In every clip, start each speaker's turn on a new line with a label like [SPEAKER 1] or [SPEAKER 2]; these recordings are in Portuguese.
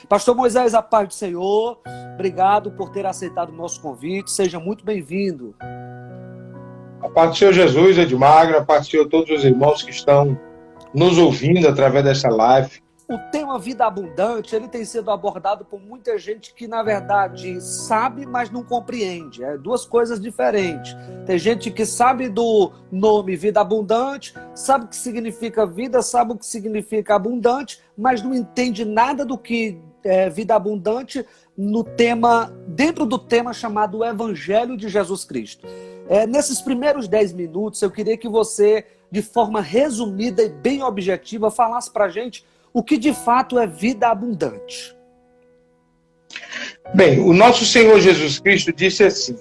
[SPEAKER 1] Pastor Moisés, a paz do Senhor, obrigado por ter aceitado o nosso convite, seja muito bem-vindo.
[SPEAKER 2] A paz do Senhor Jesus, Edmagro, a paz do Senhor todos os irmãos que estão nos ouvindo através dessa live.
[SPEAKER 1] O tema vida abundante, ele tem sido abordado por muita gente que, na verdade, sabe, mas não compreende. É duas coisas diferentes. Tem gente que sabe do nome vida abundante, sabe o que significa vida, sabe o que significa abundante, mas não entende nada do que é vida abundante no tema, dentro do tema chamado Evangelho de Jesus Cristo. Nesses primeiros 10 minutos, eu queria que você, de forma resumida e bem objetiva, falasse pra gente o que de fato é vida abundante.
[SPEAKER 2] Bem, o nosso Senhor Jesus Cristo disse assim: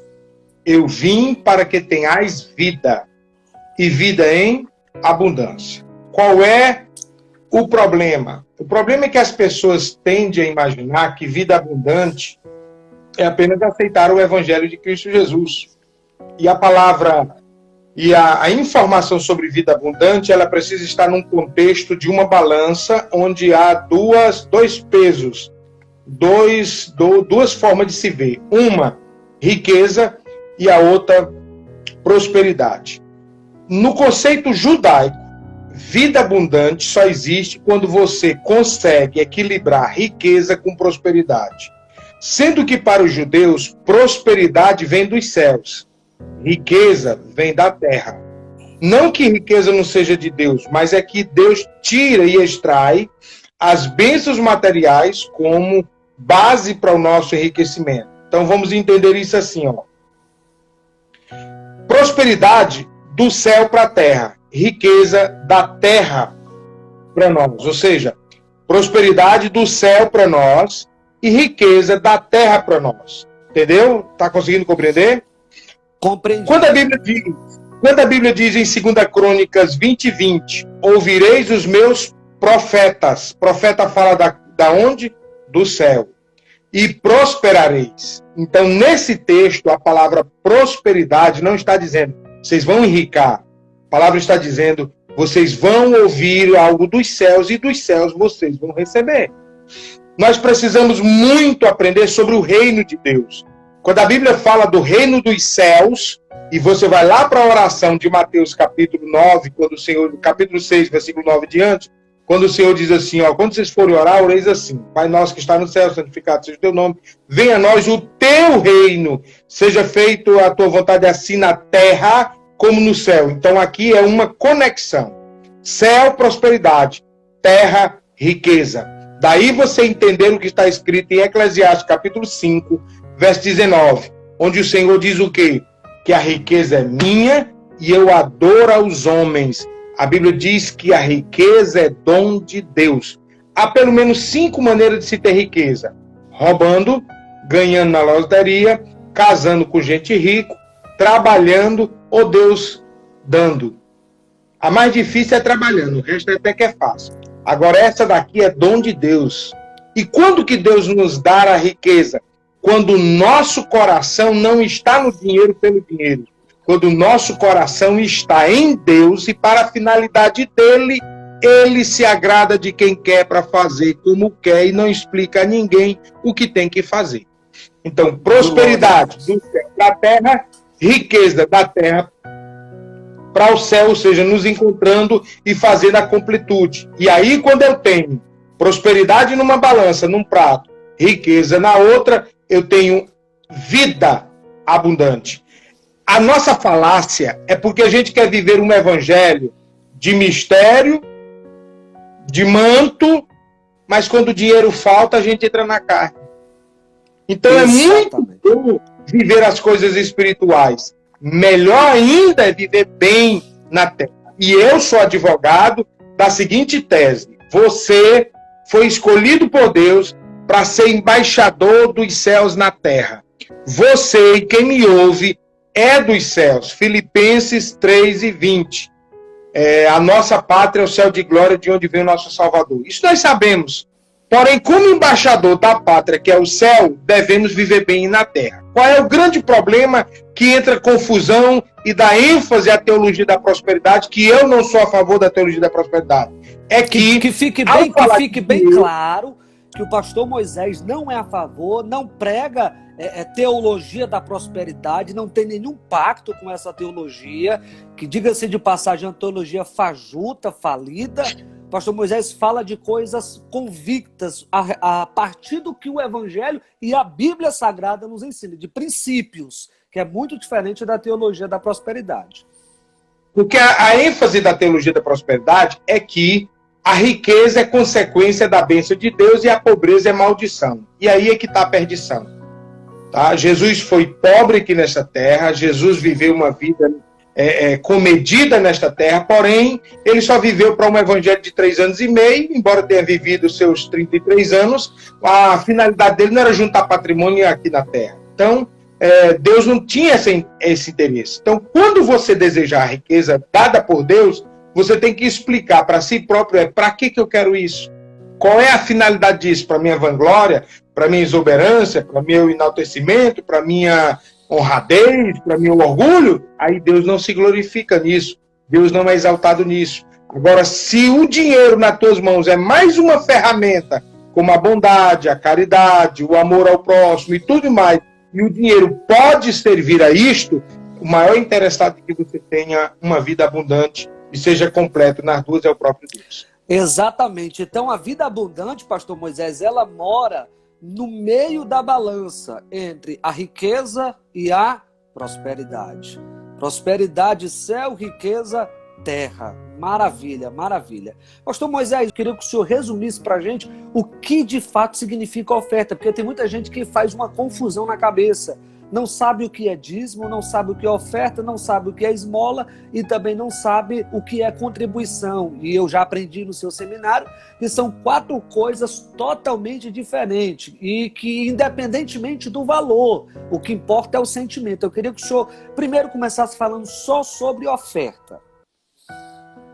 [SPEAKER 2] eu vim para que tenhais vida, e vida em abundância. Qual é o problema? O problema é que as pessoas tendem a imaginar que vida abundante é apenas aceitar o Evangelho de Cristo Jesus. E a palavra e a informação sobre vida abundante, ela precisa estar num contexto de uma balança onde há dois pesos, duas formas de se ver. Uma, riqueza, e a outra, prosperidade. No conceito judaico, vida abundante só existe quando você consegue equilibrar riqueza com prosperidade. Sendo que para os judeus, prosperidade vem dos céus. Riqueza vem da terra. Não que riqueza não seja de Deus, mas é que Deus tira e extrai as bênçãos materiais como base para o nosso enriquecimento. Então vamos entender isso assim, ó. Prosperidade do céu para a terra, riqueza da terra para nós. Ou seja, prosperidade do céu para nós e riqueza da terra para nós. Entendeu? Tá conseguindo compreender?
[SPEAKER 1] Compreendi.
[SPEAKER 2] Quando a Bíblia diz em 2 Crônicas 20:20, ouvireis os meus profetas. Profeta fala da onde? Do céu. E prosperareis. Então, nesse texto, a palavra prosperidade não está dizendo, vocês vão enricar. A palavra está dizendo, vocês vão ouvir algo dos céus e dos céus vocês vão receber. Nós precisamos muito aprender sobre o reino de Deus. Quando a Bíblia fala do reino dos céus, e você vai lá para a oração de Mateus capítulo 9, quando o Senhor, capítulo 6, versículo 9 diante, quando o Senhor diz assim, ó, quando vocês forem orar, oreis assim: Pai nosso que está no céu, santificado seja o teu nome, venha a nós o teu reino, seja feito a tua vontade assim na terra como no céu. Então aqui é uma conexão. Céu, prosperidade, terra, riqueza. Daí você entender o que está escrito em Eclesiastes capítulo 5, verso 19, onde o Senhor diz o quê? Que a riqueza é minha e eu adoro aos homens. A Bíblia diz que a riqueza é dom de Deus. Há pelo menos 5 maneiras de se ter riqueza: roubando, ganhando na loteria, casando com gente rica, trabalhando ou Deus dando. A mais difícil é trabalhando, o resto até que é fácil. Agora essa daqui é dom de Deus. E quando que Deus nos dá a riqueza? Quando o nosso coração não está no dinheiro pelo dinheiro. Quando o nosso coração está em Deus e para a finalidade dele, ele se agrada de quem quer para fazer como quer e não explica a ninguém o que tem que fazer. Então, prosperidade do céu da terra, riqueza da terra para o céu, ou seja, nos encontrando e fazendo a completude. E aí, quando eu tenho prosperidade numa balança, num prato, riqueza na outra, eu tenho vida abundante. A nossa falácia é porque a gente quer viver um evangelho de mistério, de manto, mas quando o dinheiro falta, a gente entra na carne. Então é muito bom viver as coisas espirituais. Melhor ainda é viver bem na terra. E eu sou advogado da seguinte tese: você foi escolhido por Deus para ser embaixador dos céus na terra. Você, quem me ouve, é dos céus. Filipenses 3:20. A nossa pátria é o céu de glória de onde vem o nosso Salvador. Isso nós sabemos. Porém, como embaixador da pátria, que é o céu, devemos viver bem na terra. Qual é o grande problema que entra confusão e dá ênfase à teologia da prosperidade, que eu não sou a favor da teologia da prosperidade? É que
[SPEAKER 1] fique bem claro que o pastor Moisés não é a favor, não prega teologia da prosperidade, não tem nenhum pacto com essa teologia, que, diga-se de passagem, é uma teologia fajuta, falida. O pastor Moisés fala de coisas convictas a partir do que o Evangelho e a Bíblia Sagrada nos ensina, de princípios, que é muito diferente da teologia da prosperidade.
[SPEAKER 2] Porque a ênfase da teologia da prosperidade é que a riqueza é consequência da bênção de Deus e a pobreza é maldição. E aí é que está a perdição. Tá? Jesus foi pobre aqui nesta terra, Jesus viveu uma vida comedida nesta terra, porém, ele só viveu para um evangelho de 3 anos e meio, embora tenha vivido seus 33 anos, a finalidade dele não era juntar patrimônio aqui na terra. Então, Deus não tinha esse interesse. Então, quando você desejar a riqueza dada por Deus, você tem que explicar para si próprio, para que eu quero isso? Qual é a finalidade disso? Para minha vanglória, para minha exuberância, para meu enaltecimento, para minha honradez, para meu orgulho? Aí Deus não se glorifica nisso. Deus não é exaltado nisso. Agora, se o dinheiro nas tuas mãos é mais uma ferramenta, como a bondade, a caridade, o amor ao próximo e tudo mais, e o dinheiro pode servir a isto, o maior interessado é que você tenha uma vida abundante e seja completo nas duas é o próprio Deus.
[SPEAKER 1] Exatamente. Então, a vida abundante, pastor Moisés, ela mora no meio da balança entre a riqueza e a prosperidade. Prosperidade, céu, riqueza, terra. Maravilha, maravilha. Pastor Moisés, eu queria que o senhor resumisse para a gente o que de fato significa oferta, porque tem muita gente que faz uma confusão na cabeça. Não sabe o que é dízimo, não sabe o que é oferta, não sabe o que é esmola e também não sabe o que é contribuição. E eu já aprendi no seu seminário que são 4 coisas totalmente diferentes e que, independentemente do valor, o que importa é o sentimento. Eu queria que o senhor primeiro começasse falando só sobre oferta.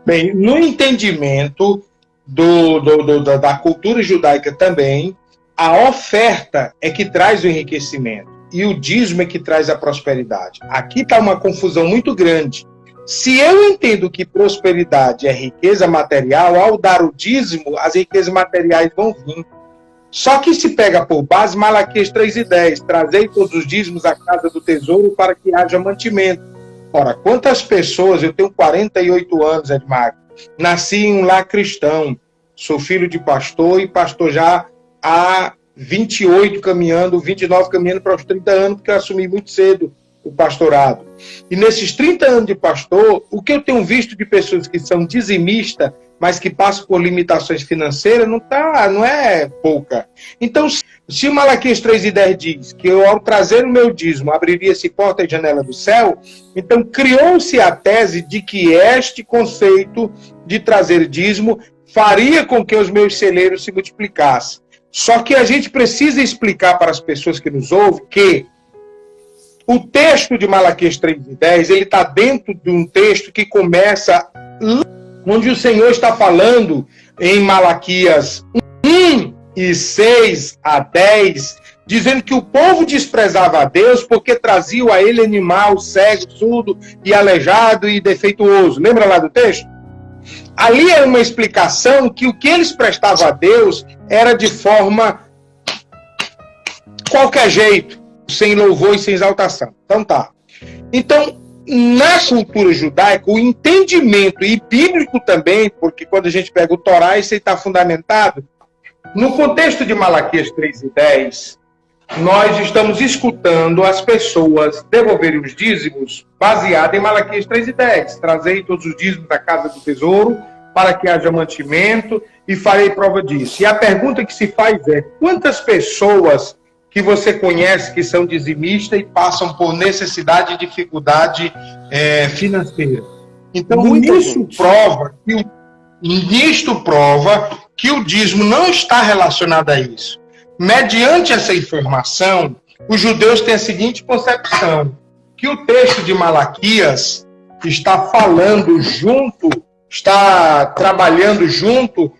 [SPEAKER 2] Bem, no entendimento da cultura judaica também, a oferta é que traz o enriquecimento. E o dízimo é que traz a prosperidade. Aqui está uma confusão muito grande. Se eu entendo que prosperidade é riqueza material, ao dar o dízimo, as riquezas materiais vão vir. Só que se pega por base Malaquias 3:10, trazei todos os dízimos à casa do tesouro para que haja mantimento. Ora, quantas pessoas, eu tenho 48 anos, Edmar, nasci em um lar cristão, sou filho de pastor e pastor já há 28 caminhando, 29 caminhando para os 30 anos, porque eu assumi muito cedo o pastorado. E nesses 30 anos de pastor, o que eu tenho visto de pessoas que são dizimistas, mas que passam por limitações financeiras, não é pouca. Então, se Malaquias 3:10 diz que eu, ao trazer o meu dízimo, abriria-se porta e janela do céu, então criou-se a tese de que este conceito de trazer dízimo faria com que os meus celeiros se multiplicassem. Só que a gente precisa explicar para as pessoas que nos ouvem que o texto de Malaquias 3:10, ele está dentro de um texto que começa onde o Senhor está falando em Malaquias 1:6-10, dizendo que o povo desprezava a Deus porque traziam a ele animal cego, surdo e aleijado e defeituoso. Lembra lá do texto? Ali é uma explicação que o que eles prestavam a Deus era de forma qualquer jeito, sem louvor e sem exaltação. Então tá. Então, na cultura judaica, o entendimento, e bíblico também, porque quando a gente pega o Torá, isso está fundamentado, no contexto de Malaquias 3:10, nós estamos escutando as pessoas devolverem os dízimos baseado em Malaquias 3:10. Trazei todos os dízimos da casa do tesouro para que haja mantimento e farei prova disso. E a pergunta que se faz é, quantas pessoas que você conhece que são dizimistas e passam por necessidade e dificuldade financeira? Então, isso prova que o dízimo não está relacionado a isso. Mediante essa informação, os judeus têm a seguinte concepção, que o texto de Malaquias está falando junto, está trabalhando junto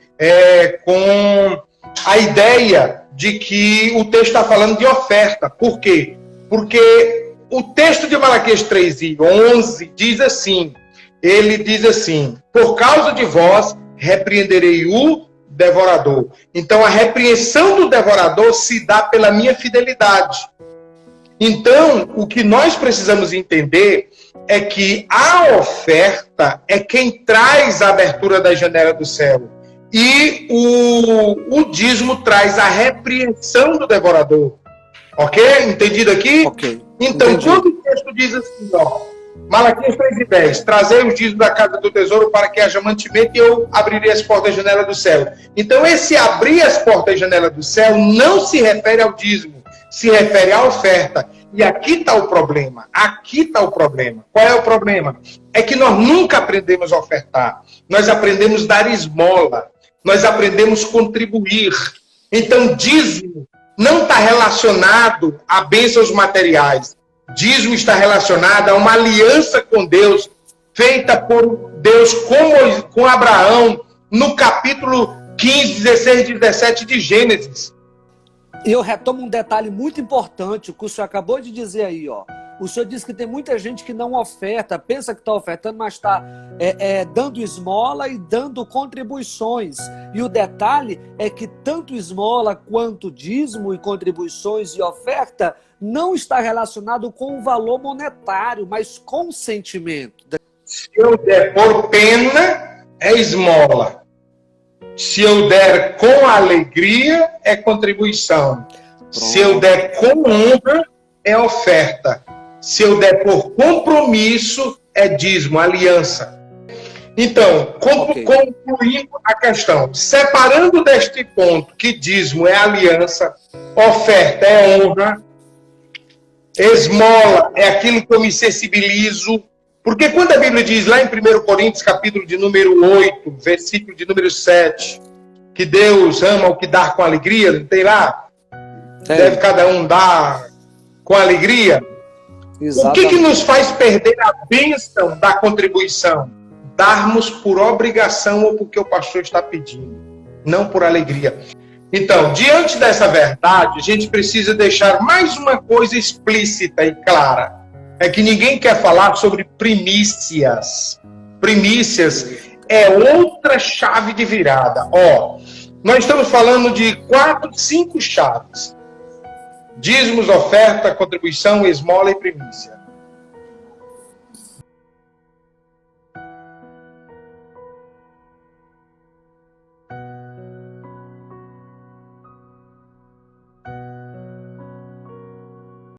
[SPEAKER 2] com a ideia de que o texto está falando de oferta. Por quê? Porque o texto de Malaquias 3:11 diz assim, ele diz assim, por causa de vós repreenderei o devorador. Então, a repreensão do devorador se dá pela minha fidelidade. Então, o que nós precisamos entender é que a oferta é quem traz a abertura da janela do céu. E o dízimo traz a repreensão do devorador. Ok? Entendido aqui?
[SPEAKER 1] Ok.
[SPEAKER 2] Então,
[SPEAKER 1] Entendi.
[SPEAKER 2] quando o texto diz assim, ó, Malaquias 3:10, trazei os dízimos da casa do tesouro para que haja mantimento e eu abrirei as portas da janela do céu. Então, esse abrir as portas da janela do céu não se refere ao dízimo, se refere à oferta. E aqui está o problema. Aqui está o problema. Qual é o problema? É que nós nunca aprendemos a ofertar. Nós aprendemos a dar esmola. Nós aprendemos a contribuir. Então, dízimo não está relacionado a bênçãos materiais. Dízimo está relacionado a uma aliança com Deus, feita por Deus com Abraão, no capítulo 15, 16 e 17 de Gênesis.
[SPEAKER 1] E eu retomo um detalhe muito importante, o que o senhor acabou de dizer aí, ó. O senhor disse que tem muita gente que não oferta, pensa que está ofertando, mas está dando esmola e dando contribuições. E o detalhe é que tanto esmola quanto dízimo e contribuições e oferta não está relacionado com o valor monetário, mas com o sentimento.
[SPEAKER 2] Se eu der por pena, é esmola. Se eu der com alegria, é contribuição. Pronto. Se eu der com honra, é oferta. Se eu der por compromisso, é dízimo, aliança. Então, concluindo a questão, separando deste ponto que dízimo é aliança, oferta é honra, esmola é aquilo que eu me sensibilizo. Porque quando a Bíblia diz lá em 1 Coríntios, capítulo de número 8, versículo de número 7, que Deus ama o que dá com alegria, não tem lá? Deve cada um dar com alegria. Exatamente. O que nos faz perder a bênção da contribuição? Darmos por obrigação ou porque o pastor está pedindo, não por alegria. Então, diante dessa verdade, a gente precisa deixar mais uma coisa explícita e clara. É que ninguém quer falar sobre primícias. Primícias é outra chave de virada. Ó, nós estamos falando de 4, 5 chaves. Dízimos, oferta, contribuição, esmola e primícia.